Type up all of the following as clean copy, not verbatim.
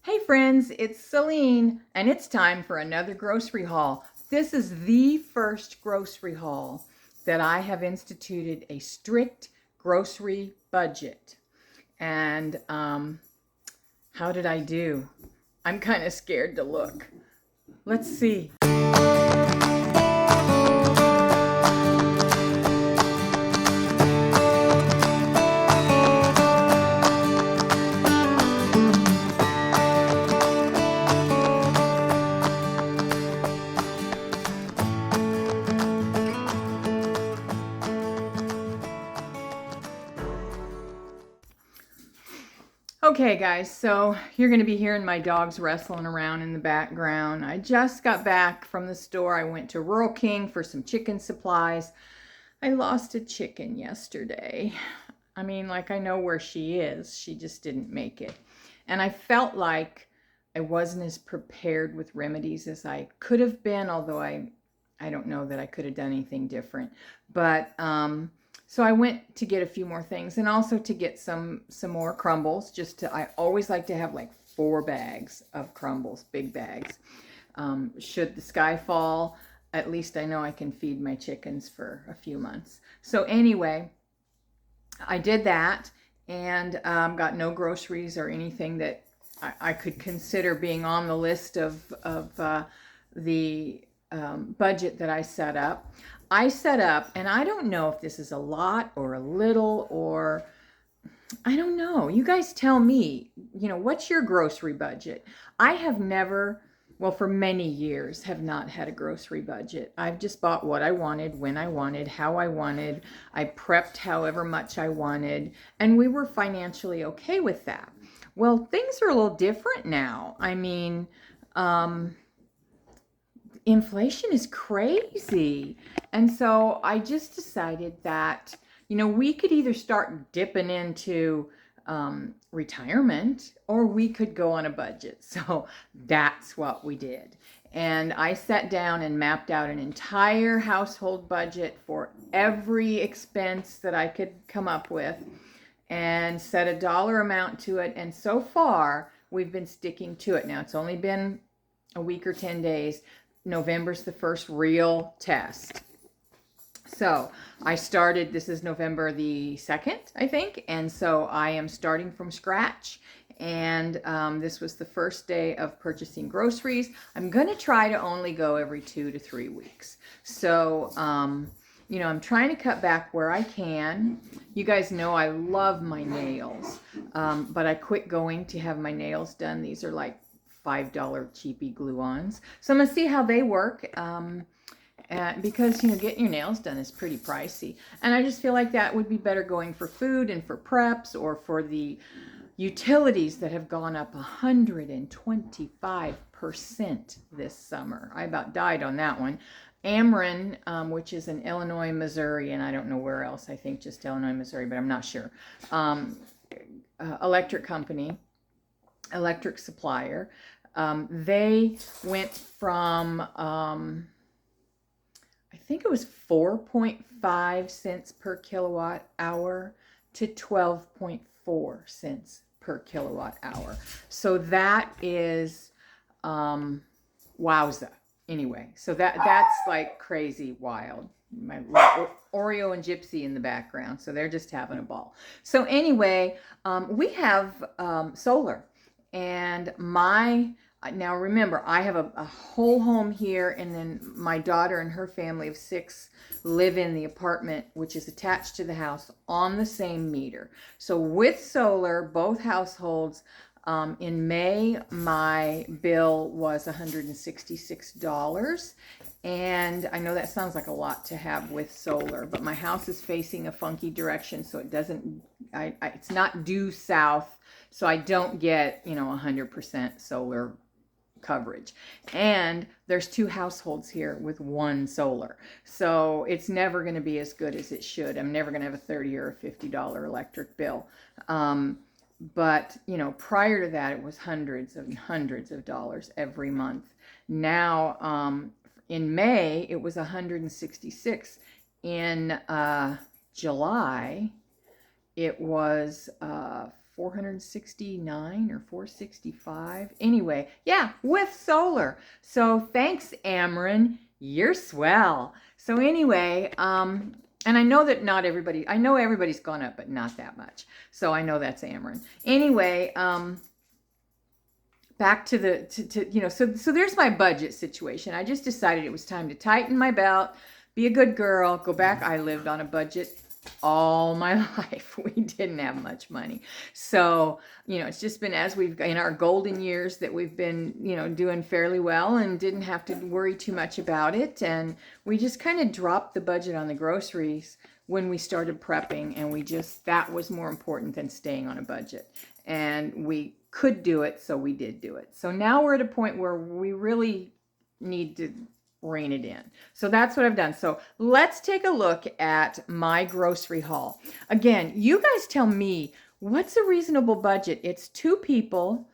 Hey friends, it's Celine, and it's time for another grocery haul. This is the first grocery haul that I have instituted a strict grocery budget. And how did I do? I'm kind of scared to look. Let's see. Okay guys, so you're going to be hearing my dogs wrestling around in the background. I just got back from the store. I went to Rural King for some chicken supplies. I lost a chicken yesterday. I mean, like, I know where she is. She just didn't make it. And I felt like I wasn't as prepared with remedies as I could have been, although I don't know that I could have done anything different. But so I went to get a few more things, and also to get some more crumbles. I always like to have like 4 bags of crumbles, big bags. Should the sky fall, at least I know I can feed my chickens for a few months. So anyway, I did that, and got no groceries or anything that I could consider being on the list of the budget that I set up. And I don't know if this is a lot or a little, or I don't know. You guys tell me, what's your grocery budget? I have never, well, for many years, have not had a grocery budget. I've just bought what I wanted, when I wanted, how I wanted. I prepped however much I wanted, and we were financially okay with that. Well, things are a little different now. I mean, inflation is crazy. And so I just decided that, we could either start dipping into retirement, or we could go on a budget. So that's what we did. And I sat down and mapped out an entire household budget for every expense that I could come up with, and set a dollar amount to it. And so far, we've been sticking to it. Now, it's only been a week or 10 days. November's the first real test. So I started, this is November the 2nd, I think. And so I am starting from scratch. And this was the first day of purchasing groceries. I'm going to try to only go every 2 to 3 weeks. So, I'm trying to cut back where I can. You guys know I love my nails, but I quit going to have my nails done. These are like $5 cheapy glue-ons. So I'm going to see how they work, because, getting your nails done is pretty pricey. And I just feel like that would be better going for food and for preps, or for the utilities that have gone up 125% this summer. I about died on that one. Ameren, which is in Illinois, Missouri, and I don't know where else. I think just Illinois, Missouri, but I'm not sure. Electric company, electric supplier. They went from, I think it was 4.5 cents per kilowatt hour to 12.4 cents per kilowatt hour. So that is, wowza. Anyway, so that's like crazy wild. My Oreo and Gypsy in the background, so they're just having a ball. So anyway, we have solar, and now remember, I have a whole home here, and then my daughter and her family of 6 live in the apartment, which is attached to the house on the same meter. So with solar, both households, in May, my bill was $166. And I know that sounds like a lot to have with solar, but my house is facing a funky direction, so it doesn't, it's not due south, so I don't get, 100% solar coverage. And there's 2 households here with 1 solar. So it's never going to be as good as it should. I'm never going to have a $30 or a $50 electric bill. But, prior to that, it was hundreds and hundreds of dollars every month. Now, in May, it was 166. In July, it was 469 or 465. Anyway, yeah, with solar. So thanks, Ameren. You're swell. So anyway, and I know that not everybody, I know everybody's gone up, but not that much. So I know that's Ameren. Anyway, back to the, you know, so there's my budget situation. I just decided it was time to tighten my belt, be a good girl, go back. I lived on a budget all my life. We didn't have much money. So, you know, it's just been as we've, in our golden years, that we've been, you know, doing fairly well and didn't have to worry too much about it. And we just kind of dropped the budget on the groceries when we started prepping, and we just, that was more important than staying on a budget. And we could do it, so we did do it. So now we're at a point where we really need to rein it in. So that's what I've done. So let's take a look at my grocery haul. Again, you guys tell me, what's a reasonable budget? It's 2 people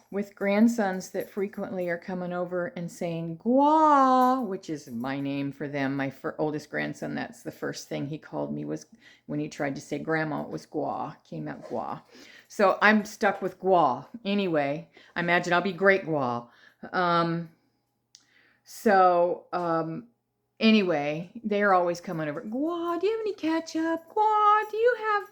with grandsons that frequently are coming over and saying "gwa," which is my name for them. My oldest grandson, that's the first thing he called me, was when he tried to say grandma, it was "gwa," came out "gwa." So I'm stuck with "gwa." Anyway, I imagine I'll be great "gwa." Anyway, they're always coming over. "Gwa, do you have any ketchup? Gwa, do you have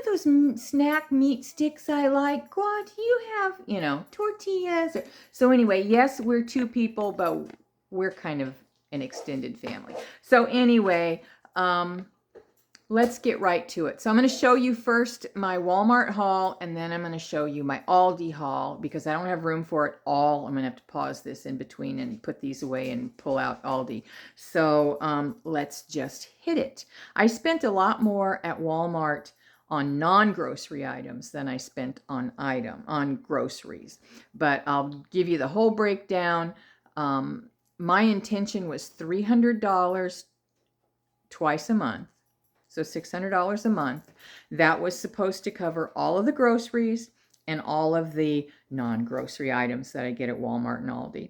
those snack meat sticks I like? Gwa, do you have, you know, tortillas?" So anyway, yes, we're 2 people, but we're kind of an extended family. So anyway, let's get right to it. So I'm going to show you first my Walmart haul, and then I'm going to show you my Aldi haul, because I don't have room for it all. I'm going to have to pause this in between and put these away and pull out Aldi. So let's just hit it. I spent a lot more at Walmart on non-grocery items than I spent on groceries. But I'll give you the whole breakdown. My intention was $300 twice a month. So $600 a month. That was supposed to cover all of the groceries and all of the non-grocery items that I get at Walmart and Aldi.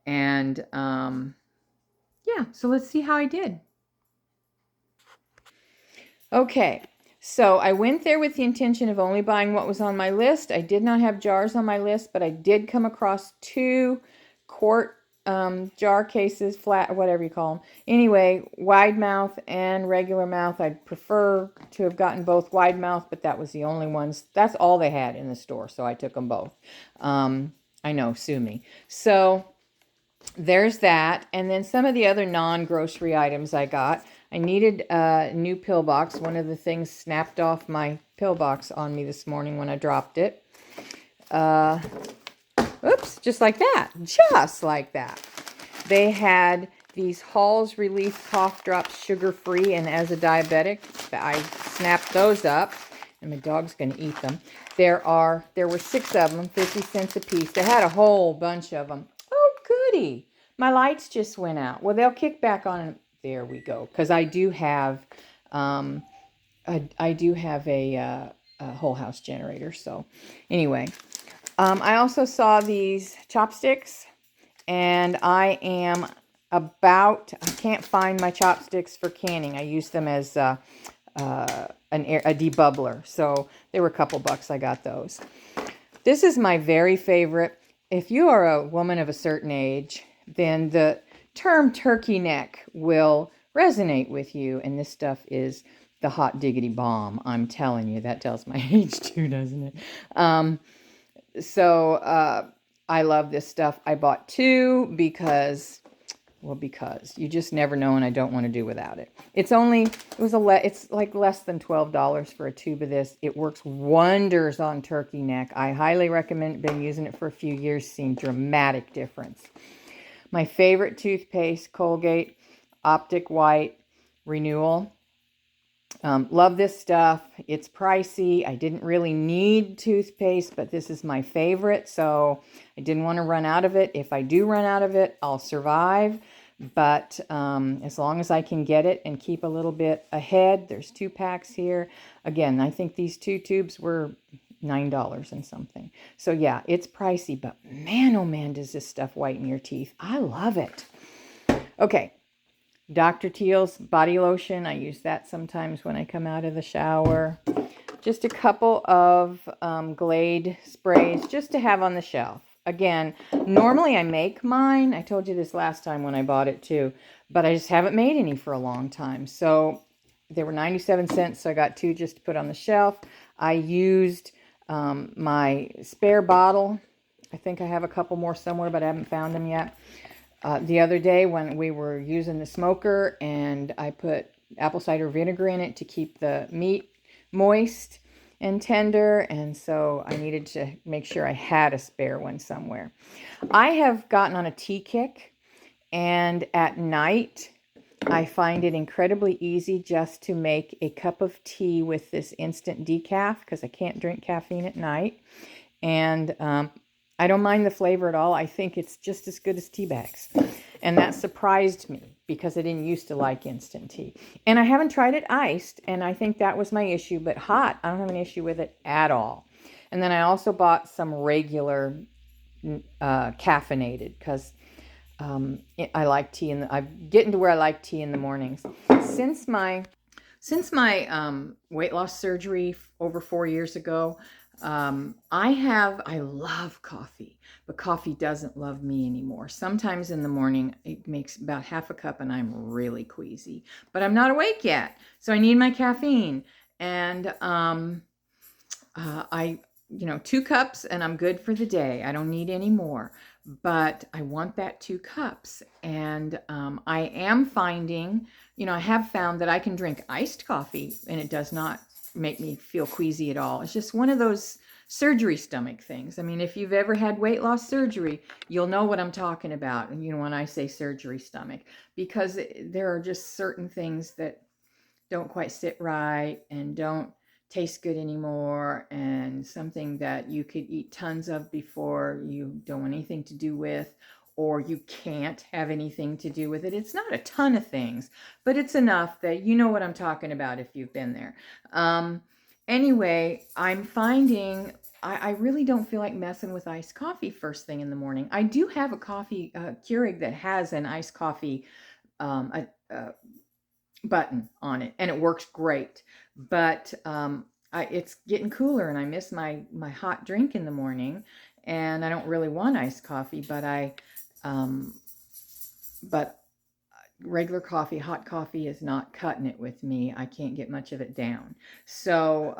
And yeah, so let's see how I did. Okay, so I went there with the intention of only buying what was on my list. I did not have jars on my list, but I did come across 2 quart jar cases, flat, whatever you call them. Anyway, wide mouth and regular mouth. I'd prefer to have gotten both wide mouth, but that was the only ones. That's all they had in the store, so I took them both. I know, sue me. So there's that. And then some of the other non-grocery items I got. I needed a new pill box. One of the things snapped off my pill box on me this morning when I dropped it. Oops, just like that. Just like that. They had these Hall's Relief cough drops, sugar-free, and as a diabetic, I snapped those up, and my dog's going to eat them. There were 6 of them, 50 cents a piece. They had a whole bunch of them. Oh, goody. My lights just went out. Well, they'll kick back on. There we go. Because I do have, a whole house generator. So anyway, I also saw these chopsticks, and I can't find my chopsticks for canning. I use them as a debubbler. So they were a couple bucks. I got those. This is my very favorite. If you are a woman of a certain age, then the term turkey neck will resonate with you. And this stuff is the hot diggity bomb. I'm telling you, that tells my age too, doesn't it? I love this stuff. I bought 2 because you just never know, and I don't want to do without it. It's like less than $12 for a tube of this. It works wonders on turkey neck. I highly recommend. Been using it for a few years. Seen dramatic difference. My favorite toothpaste, Colgate Optic White Renewal. Love this stuff. It's pricey. I didn't really need toothpaste, but this is my favorite, so I didn't want to run out of it. If I do run out of it, I'll survive, but as long as I can get it and keep a little bit ahead. There's 2 packs here. Again, I think these 2 tubes were $9 and something. So yeah, it's pricey, but man, oh man, does this stuff whiten your teeth. I love it. Okay. Dr. Teal's body lotion. I use that sometimes when I come out of the shower. just a couple of Glade sprays just to have on the shelf. Again, normally I make mine. I told you this last time when I bought it too, but I just haven't made any for a long time. So they were 97 cents, so I got 2 just to put on the shelf. I used my spare bottle. I think I have a couple more somewhere, but I haven't found them yet. The other day when we were using the smoker, and I put apple cider vinegar in it to keep the meat moist and tender, and so I needed to make sure I had a spare one somewhere. I have gotten on a tea kick, and at night I find it incredibly easy just to make a cup of tea with this instant decaf, because I can't drink caffeine at night. And I don't mind the flavor at all. I think it's just as good as tea bags. And that surprised me because I didn't used to like instant tea. And I haven't tried it iced, and I think that was my issue. But hot, I don't have an issue with it at all. And then I also bought some regular caffeinated, because I like tea, and I'm getting to where I like tea in the mornings. Since my weight loss surgery over 4 years ago, I love coffee, but coffee doesn't love me anymore. Sometimes in the morning, it makes about half a cup and I'm really queasy, but I'm not awake yet. So I need my caffeine. And, 2 cups and I'm good for the day. I don't need any more, but I want that 2 cups. And, I am finding, I have found that I can drink iced coffee and it does not make me feel queasy at all. It's just one of those surgery stomach things. I mean, if you've ever had weight loss surgery, you'll know what I'm talking about. And when I say surgery stomach, because there are just certain things that don't quite sit right and don't taste good anymore, and something that you could eat tons of before you don't want anything to do with, or you can't have anything to do with it. It's not a ton of things, but it's enough that you know what I'm talking about if you've been there. Anyway, I'm finding I really don't feel like messing with iced coffee first thing in the morning. I do have a coffee Keurig that has an iced coffee button on it, and it works great. But it's getting cooler, and I miss my hot drink in the morning, and I don't really want iced coffee, but regular coffee, hot coffee is not cutting it with me. I can't get much of it down. So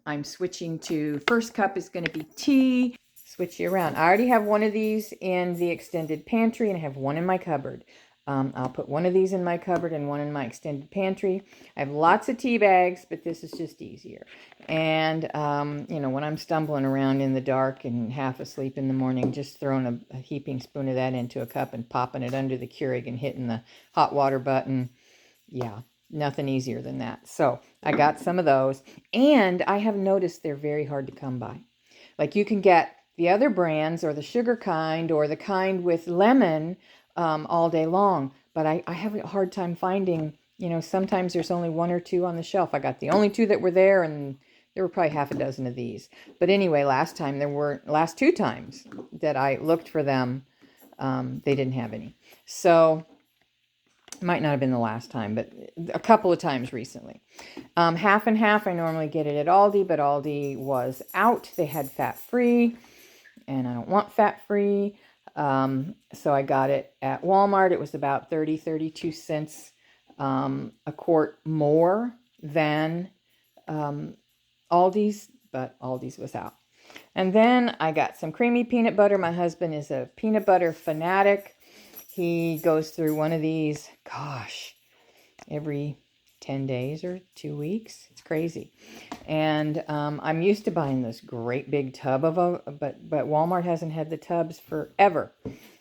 I'm switching to, first cup is going to be tea. Switch you around. I already have one of these in the extended pantry, and I have one in my cupboard. I'll put one of these in my cupboard and one in my extended pantry. I have lots of tea bags, but this is just easier. And, when I'm stumbling around in the dark and half asleep in the morning, just throwing a heaping spoon of that into a cup and popping it under the Keurig and hitting the hot water button. Yeah, nothing easier than that. So I got some of those. And I have noticed they're very hard to come by. Like, you can get the other brands, or the sugar kind, or the kind with lemon, all day long. But I have a hard time finding, sometimes there's only 1 or 2 on the shelf. I got the only 2 that were there, and there were probably half a dozen of these. But anyway, last 2 times that I looked for them, they didn't have any. So might not have been the last time, but a couple of times recently. Half and half, I normally get it at Aldi, but Aldi was out. They had fat-free, and I don't want fat-free. So I got it at Walmart. It was about 32 cents a quart more than Aldi's, but Aldi's was out. And then I got some creamy peanut butter. My husband is a peanut butter fanatic. He goes through one of these, every 10 days or 2 weeks. It's crazy. And I'm used to buying this great big tub of them, but Walmart hasn't had the tubs forever.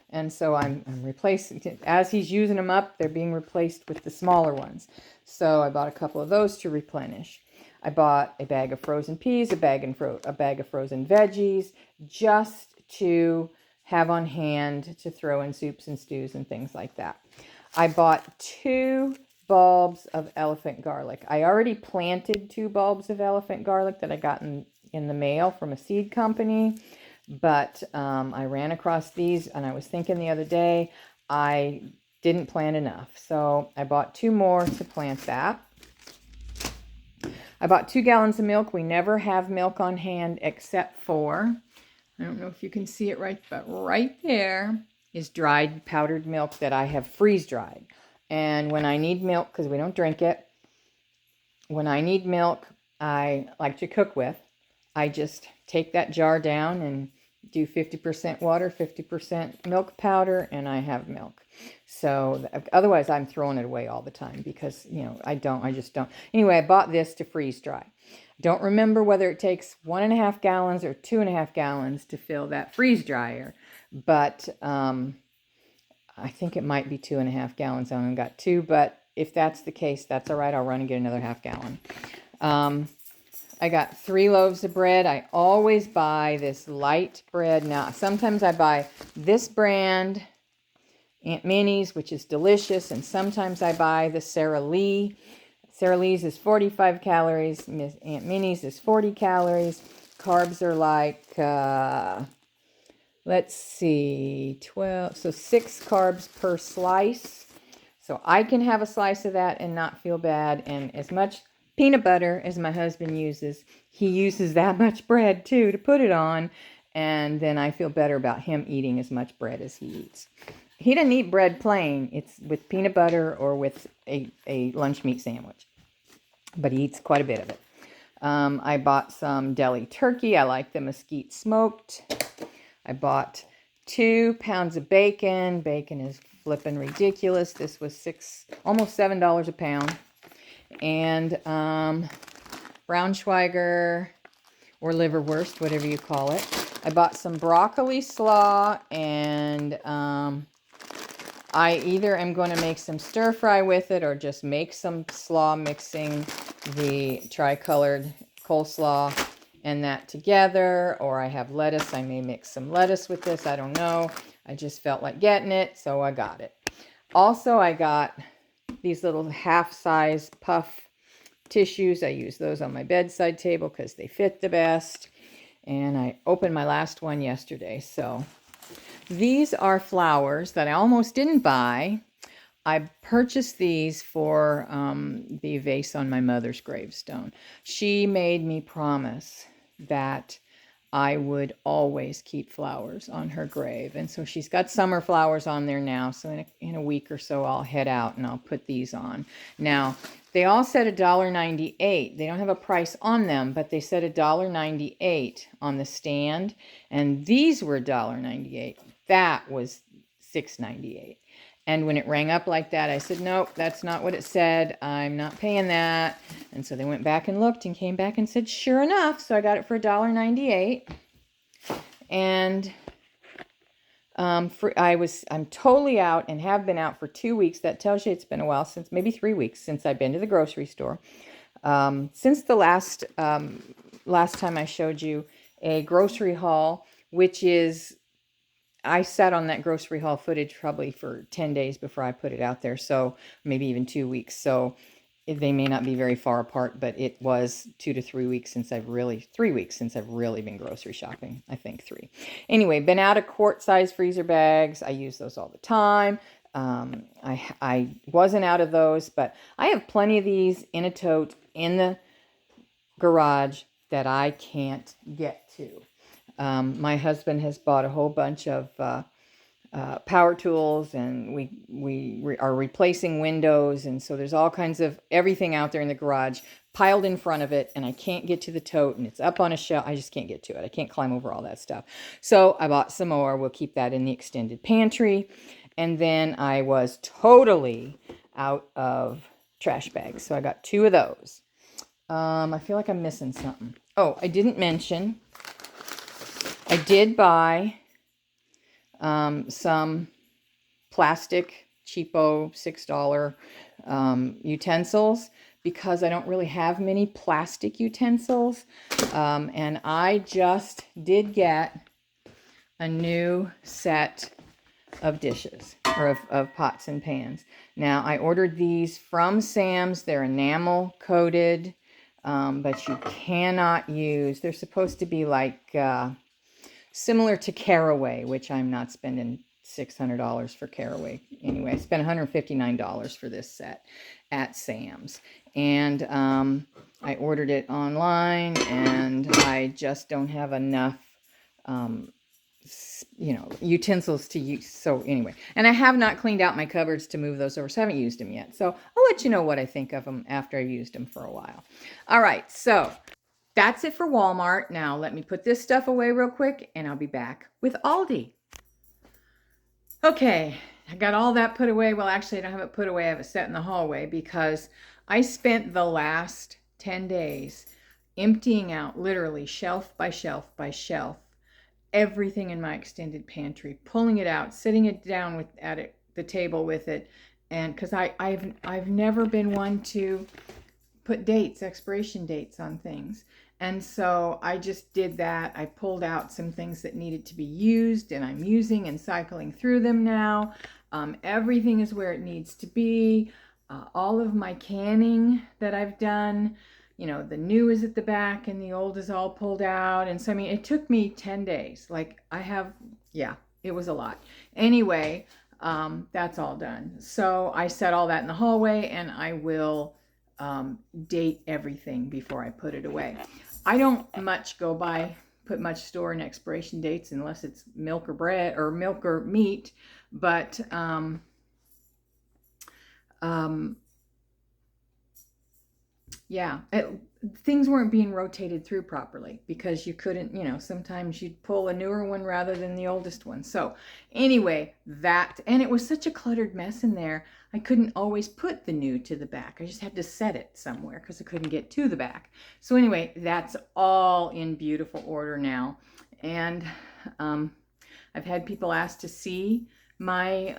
And so I'm replacing, as he's using them up, they're being replaced with the smaller ones. So I bought a couple of those to replenish. I bought a bag of frozen peas, a bag of frozen veggies, just to have on hand to throw in soups and stews and things like that. I bought 2 bulbs of elephant garlic. I already planted 2 bulbs of elephant garlic that I got in the mail from a seed company, but I ran across these, and I was thinking the other day I didn't plant enough, so I bought 2 more to plant that. I bought 2 gallons of milk. We never have milk on hand except for, I don't know if you can see it right, but right there is dried powdered milk that I have freeze dried. And when I need milk, because we don't drink it, when I need milk I like to cook with, I just take that jar down and do 50% water, 50% milk powder, and I have milk. So otherwise I'm throwing it away all the time because, you know, I just don't. Anyway, I bought this to freeze dry. Don't remember whether it takes 1.5 gallons or 2.5 gallons to fill that freeze dryer, but I think it might be 2.5 gallons. I only got 2, but if that's the case, that's all right. I'll run and get another ½ gallon. I got 3 loaves of bread. I always buy this light bread. Now, sometimes I buy this brand, Aunt Minnie's, which is delicious, and sometimes I buy the Sara Lee. Sara Lee's is 45 calories. Aunt Minnie's is 40 calories. Carbs are like, let's see, 12, so 6 carbs per slice. So I can have a slice of that and not feel bad. And as much peanut butter as my husband uses, he uses that much bread too to put it on. And then I feel better about him eating as much bread as he eats. He doesn't eat bread plain. It's with peanut butter or with a lunch meat sandwich. But he eats quite a bit of it. I bought some deli turkey. I like the mesquite smoked. I bought 2 pounds of bacon. Bacon is flipping ridiculous. This was almost $7 a pound. And Braunschweiger or liverwurst, whatever you call it. I bought some broccoli slaw, and I either am going to make some stir fry with it or just make some slaw mixing the tricolored coleslaw and that together, or I have lettuce. I may mix some lettuce with this. I don't know. I just felt like getting it, so I got it. Also, I got these little half-size puff tissues. I use those on my bedside table because they fit the best. And I opened my last one yesterday. So these are flowers that I almost didn't buy. I purchased these for the vase on my mother's gravestone. She made me promise that I would always keep flowers on her grave. And so she's got summer flowers on there now. So in a week or so, I'll head out and I'll put these on. Now, they all said $1.98. They don't have a price on them, but they said $1.98 on the stand. And these were $1.98. That was $6.98. And when it rang up like that, I said, nope, that's not what it said. I'm not paying that. And so they went back and looked and came back and said, sure enough. So I got it for $1.98. And I'm totally out and have been out for 2 weeks. That tells you it's been a while, since maybe 3 weeks since I've been to the grocery store. Since the last time I showed you a grocery haul, which is, I sat on that grocery haul footage probably for 10 days before I put it out there. So maybe even 2 weeks. So they may not be very far apart, but it was 2 to 3 weeks since 3 weeks since I've really been grocery shopping. I think 3. Anyway, been out of quart-size freezer bags. I use those all the time. I wasn't out of those, but I have plenty of these in a tote in the garage that I can't get to. My husband has bought a whole bunch of power tools, and we are replacing windows, and so there's all kinds of everything out there in the garage piled in front of it, and I can't get to the tote, and it's up on a shelf. I just can't get to it. I can't climb over all that stuff. So I bought some more. We'll keep that in the extended pantry. And then I was totally out of trash bags, so I got 2 of those. I feel like I'm missing something. Oh, I didn't mention, I did buy some plastic, cheapo, $6 utensils, because I don't really have many plastic utensils. And I just did get a new set of dishes, or of pots and pans. Now, I ordered these from Sam's. They're enamel coated, but you cannot use, they're supposed to be like similar to Caraway, which I'm not spending $600 for Caraway. Anyway, I spent $159 for this set at Sam's. And I ordered it online, and I just don't have enough, utensils to use. So anyway, and I have not cleaned out my cupboards to move those over, so I haven't used them yet. So I'll let you know what I think of them after I've used them for a while. All right, so that's it for Walmart. Now let me put this stuff away real quick, and I'll be back with Aldi. Okay, I got all that put away. Well, actually, I don't have it put away. I have it set in the hallway because I spent the last 10 days emptying out, literally shelf by shelf by shelf, everything in my extended pantry, pulling it out, sitting it down at the table with it, and because I've never been one to put expiration dates on things. And so I just did that. I pulled out some things that needed to be used, and I'm using and cycling through them now. Everything is where it needs to be. All of my canning that I've done, the new is at the back and the old is all pulled out. And so, I mean, it took me 10 days. It was a lot. Anyway, that's all done. So I set all that in the hallway, and I will date everything before I put it away. I don't put much store in expiration dates unless it's milk or bread or milk or meat, but things weren't being rotated through properly because you couldn't, sometimes you'd pull a newer one rather than the oldest one. So anyway, and it was such a cluttered mess in there. I couldn't always put the new to the back. I just had to set it somewhere because I couldn't get to the back. So anyway, that's all in beautiful order now. And I've had people ask to see my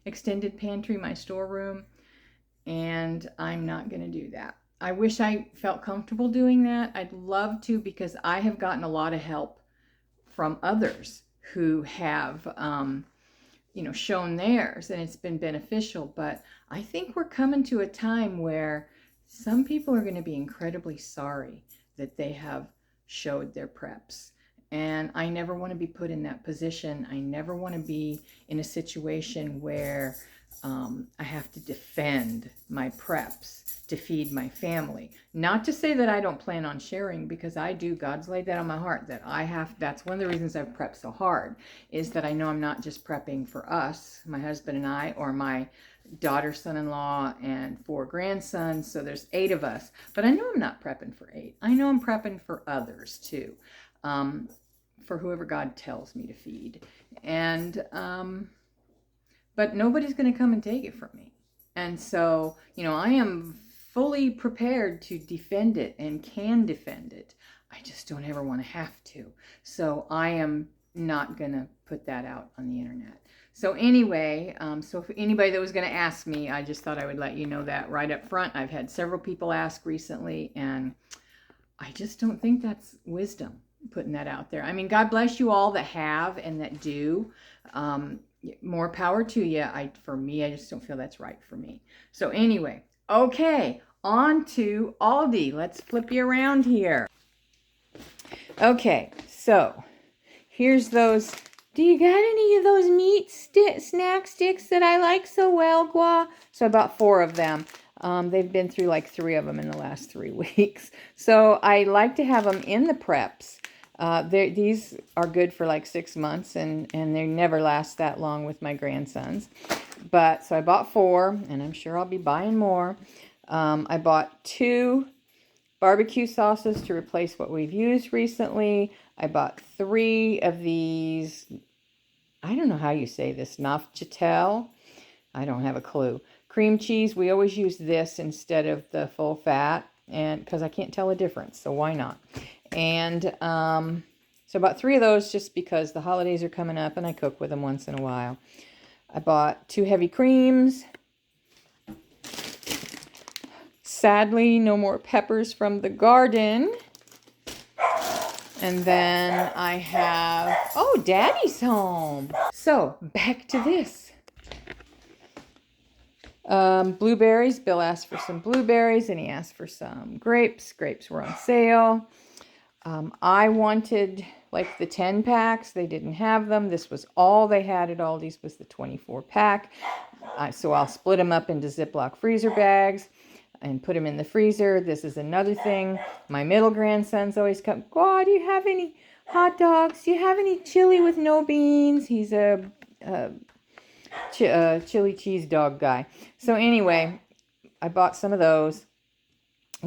extended pantry, my storeroom, and I'm not going to do that. I wish I felt comfortable doing that. I'd love to, because I have gotten a lot of help from others who have shown theirs, and it's been beneficial. But I think we're coming to a time where some people are going to be incredibly sorry that they have showed their preps. And I never want to be put in that position. I never want to be in a situation where I have to defend my preps to feed my family. Not to say that I don't plan on sharing, because I do. God's laid that on my heart that that's one of the reasons I've prepped so hard, is that I know I'm not just prepping for us, my husband and I, or my daughter, son-in-law, and 4 grandsons. So there's 8 of us. But I know I'm not prepping for 8. I know I'm prepping for others too. For whoever God tells me to feed. And but nobody's going to come and take it from me. And so, I am fully prepared to defend it and can defend it. I just don't ever want to have to. So I am not going to put that out on the internet. So anyway, so if anybody that was going to ask me, I just thought I would let you know that right up front. I've had several people ask recently, and I just don't think that's wisdom, putting that out there. I mean, God bless you all that have and that do. More power to you. For me, I just don't feel that's right for me. So anyway, okay, on to Aldi. Let's flip you around here. Okay, so here's those. Do you got any of those meat snack sticks that I like so well, Gua? So I bought 4 of them. They've been through like 3 of them in the last 3 weeks. So I like to have them in the preps. These are good for like 6 months, and they never last that long with my grandsons. But so I bought 4, and I'm sure I'll be buying more. I bought 2 barbecue sauces to replace what we've used recently. I bought 3 of these, I don't know how you say this, Nafchatel. I don't have a clue. Cream cheese, we always use this instead of the full fat, and because I can't tell a difference, so why not? And so I bought 3 of those just because the holidays are coming up and I cook with them once in a while. I bought 2 heavy creams. Sadly, no more peppers from the garden. And then I have, oh, Daddy's home. So back to this. Blueberries. Bill asked for some blueberries, and he asked for some grapes. Grapes were on sale. like the 10 packs. They didn't have them. This was all they had at Aldi's was the 24 pack. So I'll split them up into Ziploc freezer bags and put them in the freezer. This is another thing. My middle grandson's always come, "God, do you have any hot dogs? Do you have any chili with no beans?" He's a chili cheese dog guy. So anyway, I bought some of those.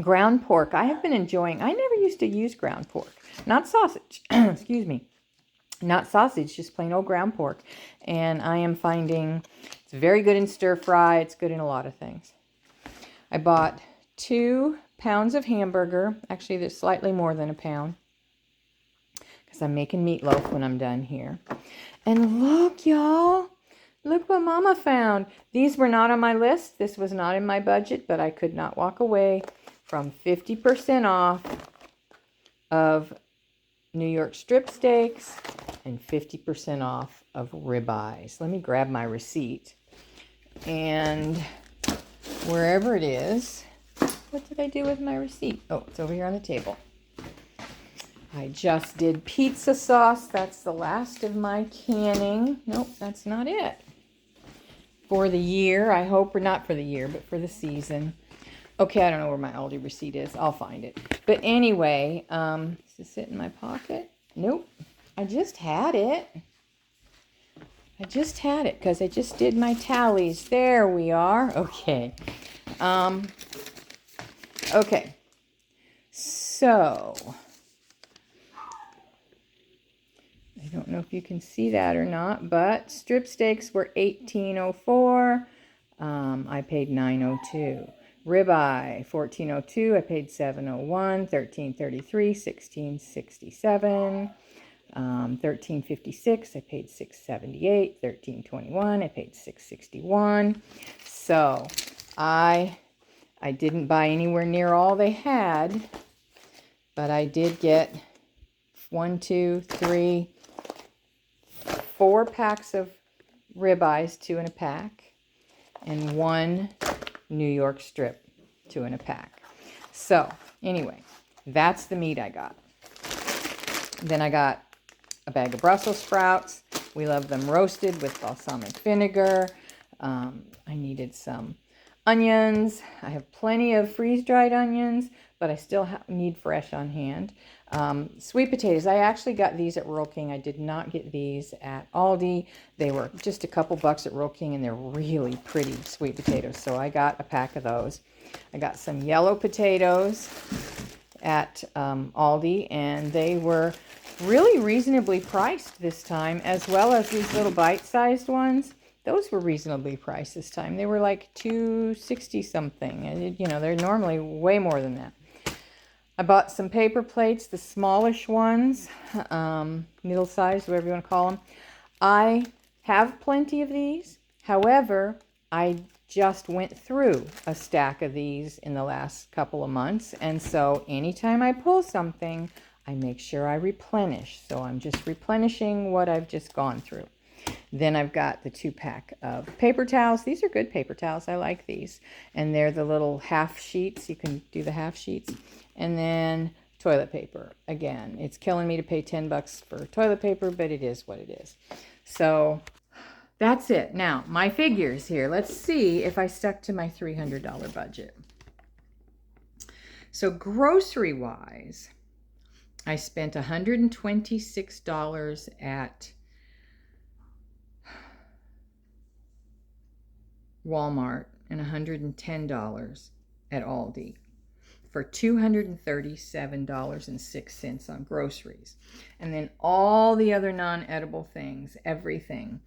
Ground pork. I have been enjoying. I never used to use ground pork. Not sausage. Excuse me. Not sausage, just plain old ground pork. And I am finding it's very good in stir fry. It's good in a lot of things. I bought 2 pounds of hamburger. Actually, there's slightly more than a pound, because I'm making meatloaf when I'm done here. And look, y'all. Look what Mama found. These were not on my list. This was not in my budget, but I could not walk away from 50% off of New York strip steaks and 50% off of ribeyes. Let me grab my receipt. And wherever it is, what did I do with my receipt? Oh, it's over here on the table. I just did pizza sauce. That's the last of my canning. Nope, that's not it. For the year, I hope, or not for the year, but for the season. Okay, I don't know where my Aldi receipt is. I'll find it. But anyway, does it sit in my pocket? Nope. I just had it. Because I just did my tallies. There we are. Okay. Okay. So, I don't know if you can see that or not, but strip steaks were $18.04. I paid $9.02. Ribeye, $14.02. I paid $7.01. $13.33. $16.67. $13.56. I paid $6.78. $13.21. I paid $6.61. So I didn't buy anywhere near all they had, but I did get 1, 2, 3, 4 packs of ribeyes, 2 in a pack, and 1 New York strip, 2 in a pack. So anyway, that's the meat I got. Then I got a bag of Brussels sprouts. We love them roasted with balsamic vinegar. I needed some onions. I have plenty of freeze-dried onions, but I still need fresh on hand. Sweet potatoes. I actually got these at Rural King. I did not get these at Aldi. They were just a couple bucks at Rural King, and they're really pretty sweet potatoes. So I got a pack of those. I got some yellow potatoes at Aldi, and they were really reasonably priced this time, as well as these little bite-sized ones. Those were reasonably priced this time. They were like $2.60 something, and they're normally way more than that. I bought some paper plates, the smallish ones, middle-sized, whatever you want to call them. I have plenty of these. However, I just went through a stack of these in the last couple of months, and so anytime I pull something, I make sure I replenish. So I'm just replenishing what I've just gone through. Then I've got the 2-pack of paper towels. These are good paper towels. I like these. And they're the little half sheets. You can do the half sheets. And then toilet paper. Again, it's killing me to pay $10 for toilet paper, but it is what it is. So that's it. Now, my figures here. Let's see if I stuck to my $300 budget. So grocery-wise, I spent $126 at Walmart and $110 at Aldi for $237.06 on groceries. And then all the other non-edible things, everything,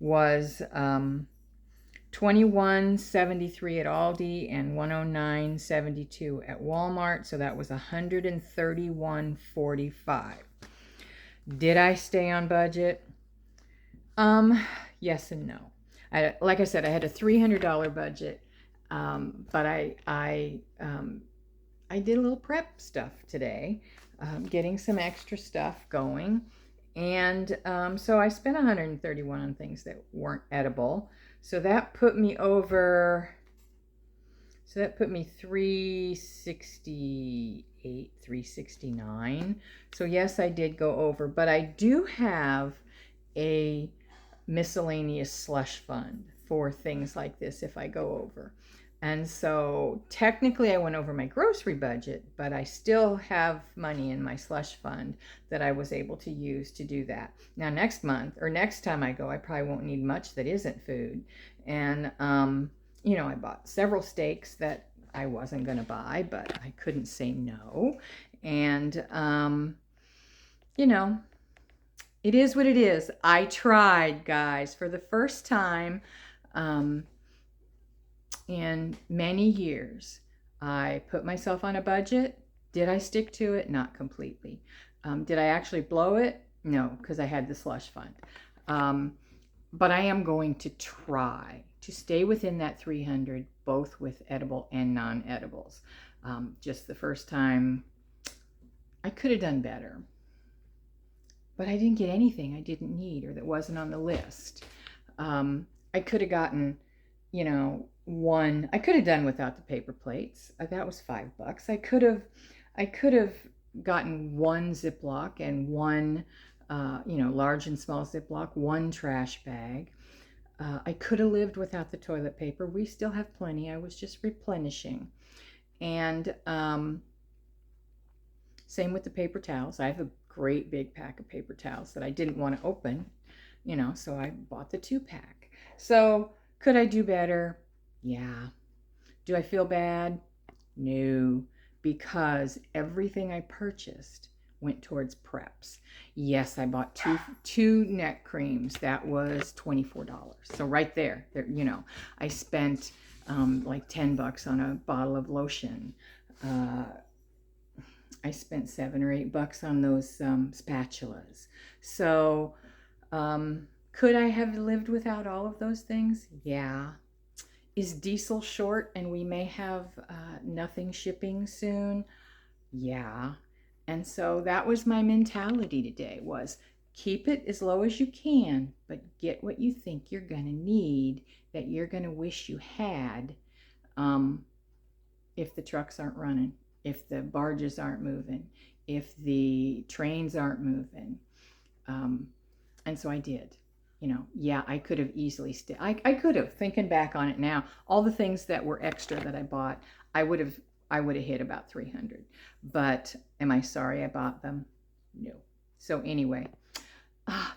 was $21.73 at Aldi and $109.72 at Walmart. So that was $131.45. Did I stay on budget? Yes and no. Like I said, I had a $300 budget, but I did a little prep stuff today, getting some extra stuff going, and so I spent $131 on things that weren't edible. So that put me over So that put me 368, 369. So yes, I did go over, but I do have a miscellaneous slush fund for things like this if I go over. And so technically I went over my grocery budget, but I still have money in my slush fund that I was able to use to do that. Now next month or next time I go, I probably won't need much that isn't food. And you know, I bought several steaks that I wasn't going to buy, but I couldn't say no. And you know, it is what it is. I tried, guys, for the first time in many years. I put myself on a budget. Did I stick to it? Not completely. Did I actually blow it? No, because I had the slush fund. But I am going to try to stay within that 300, both with edible and non-edibles. Just the first time, I could have done better. But I didn't get anything I didn't need or that wasn't on the list. I could have gotten, you know, one. I could have done without the paper plates. That was $5. I could have gotten one Ziploc and one, you know, large and small Ziploc, one trash bag. I could have lived without the toilet paper. We still have plenty. I was just replenishing. And same with the paper towels. I have a great big pack of paper towels that I didn't want to open, you know, so I bought the 2-pack. So could I do better? Yeah. Do I feel bad? No, because everything I purchased went towards preps. Yes, I bought two neck creams. That was $24. So right there, you know, I spent like $10 on a bottle of lotion. I spent $7 or $8 on those spatulas. So could I have lived without all of those things? Yeah. Is diesel short and we may have nothing shipping soon? Yeah. And so that was my mentality today, was keep it as low as you can, but get what you think you're going to need, that you're going to wish you had if the trucks aren't running, if the barges aren't moving, if the trains aren't moving. And so I did. You know, yeah, I could have easily I could have, thinking back on it now, all the things that were extra that I bought, I would have hit about 300. But am I sorry I bought them? No. So anyway,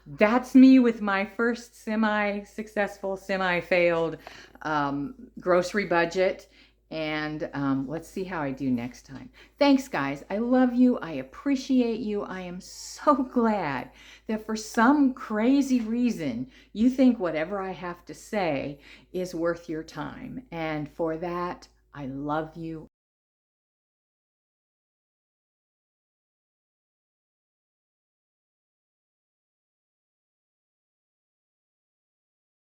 that's me with my first semi-successful, semi-failed grocery budget. And let's see how I do next time. Thanks, guys. I love you. I appreciate you. I am so glad that for some crazy reason, you think whatever I have to say is worth your time. And for that, I love you.